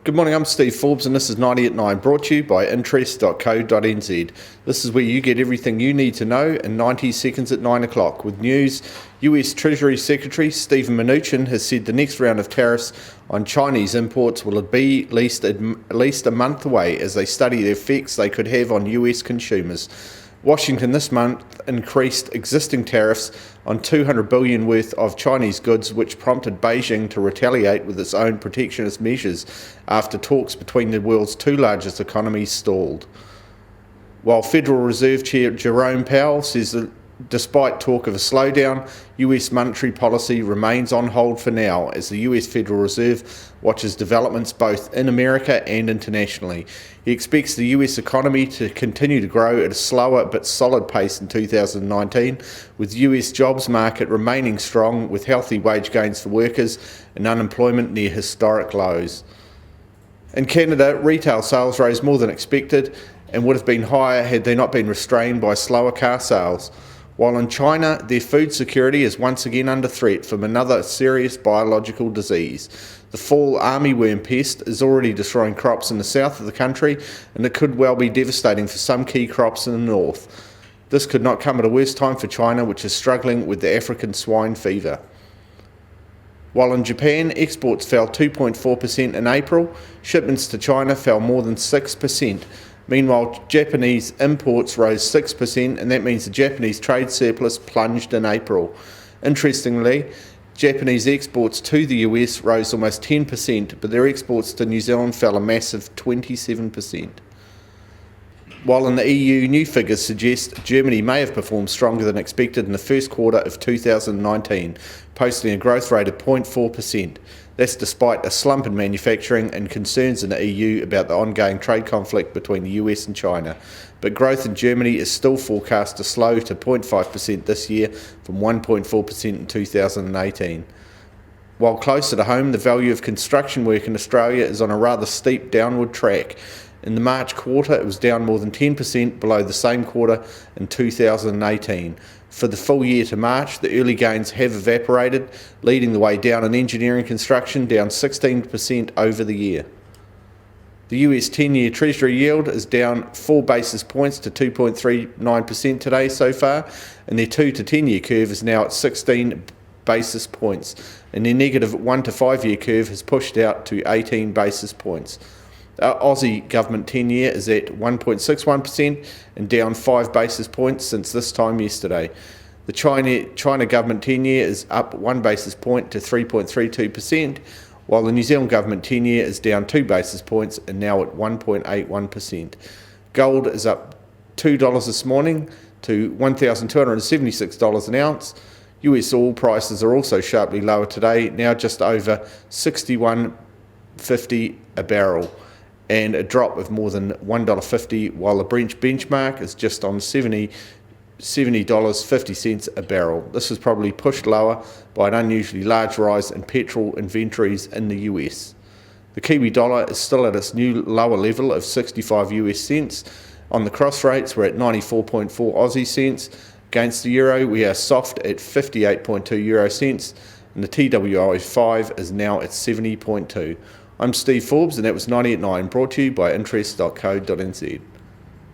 Good morning, I'm Steve Forbes and this is 90 at 9, brought to you by interest.co.nz. This is where you get everything you need to know in 90 seconds at 9 o'clock. With news, US Treasury Secretary Steven Mnuchin has said the next round of tariffs on Chinese imports will be at least a month away as they study the effects they could have on US consumers. Washington this month increased existing tariffs on $200 billion worth of Chinese goods, which prompted Beijing to retaliate with its own protectionist measures after talks between the world's two largest economies stalled. While Federal Reserve Chair Jerome Powell says that despite talk of a slowdown, US monetary policy remains on hold for now as the US Federal Reserve watches developments both in America and internationally. He expects the US economy to continue to grow at a slower but solid pace in 2019, with US jobs market remaining strong with healthy wage gains for workers and unemployment near historic lows. In Canada, retail sales rose more than expected and would have been higher had they not been restrained by slower car sales. While in China, their food security is once again under threat from another serious biological disease. The fall armyworm pest is already destroying crops in the south of the country, and it could well be devastating for some key crops in the north. This could not come at a worse time for China, which is struggling with the African swine fever. While in Japan, exports fell 2.4% in April, shipments to China fell more than 6%. Meanwhile, Japanese imports rose 6%, and that means the Japanese trade surplus plunged in April. Interestingly, Japanese exports to the US rose almost 10%, but their exports to New Zealand fell a massive 27%. While in the EU, new figures suggest Germany may have performed stronger than expected in the first quarter of 2019, posting a growth rate of 0.4%. That's despite a slump in manufacturing and concerns in the EU about the ongoing trade conflict between the US and China. But growth in Germany is still forecast to slow to 0.5% this year from 1.4% in 2018. While closer to home, the value of construction work in Australia is on a rather steep downward track. In the March quarter, it was down more than 10% below the same quarter in 2018. For the full year to March, the early gains have evaporated, leading the way down in engineering construction, down 16% over the year. The US 10-year Treasury yield is down 4 basis points to 2.39% today so far, and their 2 to 10-year curve is now at 16 basis points, and their negative 1 to 5-year curve has pushed out to 18 basis points. Our Aussie government 10-year is at 1.61% and down 5 basis points since this time yesterday. The China government 10-year is up 1 basis point to 3.32%, while the New Zealand government 10-year is down 2 basis points and now at 1.81%. Gold is up $2 this morning to $1,276 an ounce. US oil prices are also sharply lower today, now just over $61.50 a barrel, and a drop of more than $1.50, while the Brent benchmark is just on $70.50 a barrel. This was probably pushed lower by an unusually large rise in petrol inventories in the US. The Kiwi dollar is still at its new lower level of 65 US cents. On the cross rates, we're at 94.4 Aussie cents. Against the euro, we are soft at 58.2 euro cents, and the TWI5 is now at 70.2. I'm Steve Forbes, and that was 90 at 9, brought to you by interest.co.nz.